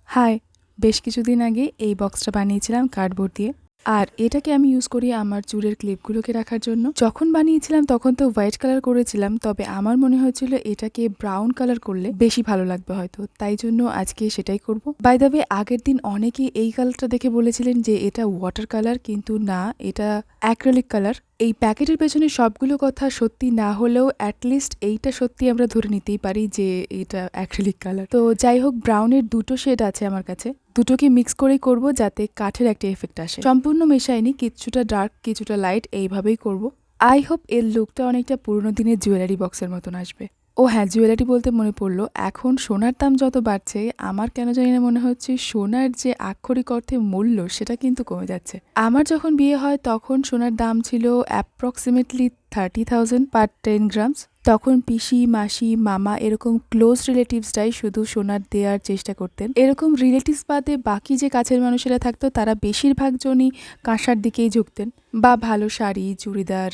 High, বেশ কিছুদিন আগে এই বক্সটা বানিয়েছিলাম কার্ডবোর্ড দিয়ে। আর এটাকে আমি ইউজ করি আমার চুলের ক্লিপগুলোকে রাখার জন্য। যখন বানিয়েছিলাম তখন তো হোয়াইট কালার করেছিলাম, তবে আমার মনে হয়েছিল এটাকে ব্রাউন কালার করলে বেশি ভালো লাগবে হয়তো, তাই জন্য আজকে সেটাই করব। বাই দ্য ওয়ে, আগের দিন অনেকেই এই কালারটা দেখে বলেছিলেন যে এটা ওয়াটার কালার, কিন্তু না, এটা অ্যাক্রিলিক কালার। এই প্যাকেটের পেছনে সবগুলো কথা সত্যি না হলেও অ্যাটলিস্ট এইটা সত্যি আমরা ধরে নিতেই পারি যে এটা অ্যাক্রিলিক কালার। তো যাই হোক, ব্রাউনের দুটো শেড আছে আমার কাছে, দুটোকে মিক্স করেই করব যাতে কাঠের একটা এফেক্ট আসে। সম্পূর্ণ মেশাইনি, কিছুটা ডার্ক কিছুটা লাইট, এইভাবেই করব। আই হোপ এর লুকটা অনেকটা পুরোনো দিনের জুয়েলারি বক্সের মতন আসবে। ও হ্যাঁ, জুয়েলারি বলতে মনে পড়লো, এখন সোনার দাম যত বাড়ছে আমার কেন জানি না মনে হচ্ছে সোনার যে আক্ষরিক অর্থে মূল্য সেটা কিন্তু কমে যাচ্ছে। আমার যখন বিয়ে হয় তখন সোনার দাম ছিল অ্যাপ্রক্সিমেটলি 30,000 পার 10 গ্রামস। তখন পিসি, মাসি, মামা এরকম ক্লোজ রিলেটিভসরাই শুধু সোনার দেওয়ার চেষ্টা করতেন। এরকম রিলেটিভস বাদে বাকি যে কাছের মানুষেরা থাকতো তারা বেশিরভাগ জনই কাঁসার দিকেই ঝুঁকতেন, বা ভালো শাড়ি, চুড়িদার,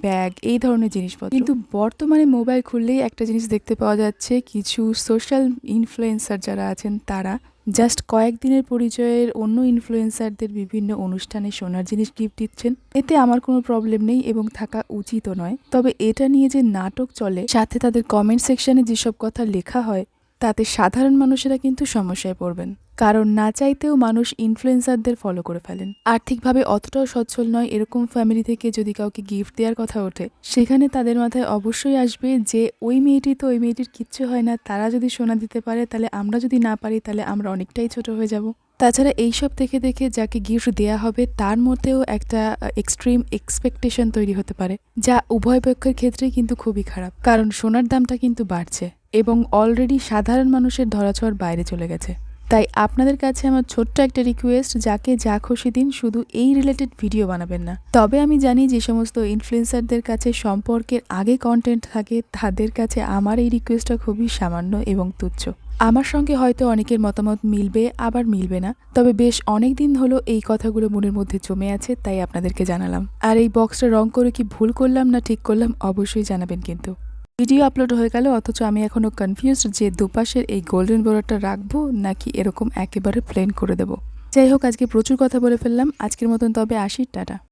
ব্যাগ, এই ধরনের জিনিসপত্র। কিন্তু বর্তমানে মোবাইল খুললেই একটা জিনিস দেখতে পাওয়া যাচ্ছে, কিছু সোশ্যাল ইনফ্লুয়েন্সার যারা আছেন তারা জাস্ট কয়েকদিনের পরিচয়ের অন্য ইনফ্লুয়েন্সারদের বিভিন্ন অনুষ্ঠানে সোনার জিনিস গিফট দিচ্ছেন। এতে আমার কোনো প্রবলেম নেই এবং থাকা উচিতও নয়, তবে এটা নিয়ে যে নাটক চলে, সাথে তাদের কমেন্ট সেকশনে যেসব কথা লেখা হয়, তাতে সাধারণ মানুষেরা কিন্তু সমস্যায় পড়বেন। কারণ না চাইতেও মানুষ ইনফ্লুয়েন্সারদের ফলো করে ফেলেন। আর্থিকভাবে অতটাও সচ্ছল নয় এরকম ফ্যামিলি থেকে যদি কাউকে গিফট দেওয়ার কথা ওঠে, সেখানে তাদের মাথায় অবশ্যই আসবে যে ওই মেয়েটির কিচ্ছু হয় না, তারা যদি সোনা দিতে পারে তাহলে আমরা যদি না পারি তাহলে আমরা অনেকটাই ছোট হয়ে যাব। তাছাড়া এইসব দেখে দেখে যাকে গিফট দেওয়া হবে তার মধ্যেও একটা এক্সট্রিম এক্সপেকটেশন তৈরি হতে পারে, যা উভয় পক্ষের ক্ষেত্রেই কিন্তু খুবই খারাপ। কারণ সোনার দামটা কিন্তু বাড়ছে এবং অলরেডি সাধারণ মানুষের ধরাছোঁয়ার বাইরে চলে গেছে। তাই আপনাদের কাছে আমার ছোট্ট একটা রিকোয়েস্ট, যাকে যা খুশি দিন, শুধু এই রিলেটেড ভিডিও বানাবেন না। তবে আমি জানি যে সমস্ত ইনফ্লুয়েন্সারদের কাছে সম্পর্কের আগে কন্টেন্ট থাকে, তাদের কাছে আমার এই রিকোয়েস্টটা খুবই সামান্য এবং তুচ্ছ। আমার সঙ্গে হয়তো অনেকের মতামত মিলবে, আবার মিলবে না, তবে বেশ অনেক দিন হলো এই কথাগুলো মনের মধ্যে জমে আছে, তাই আপনাদেরকে জানালাম। আর এই বক্সটা রং করে কি ভুল করলাম না ঠিক করলাম অবশ্যই জানাবেন কিন্তু। ভিডিও আপলোড হয়ে গেল অথচ আমি এখনো কনফিউজড যে দুপাশের এই গোল্ডেন বর্ডারটা রাখবো নাকি এরকম একেবারে প্লেন করে দেব। যাই হোক, আজকে প্রচুর কথা বলে ফেললাম, আজকের মতন তবে আসি, টাটা।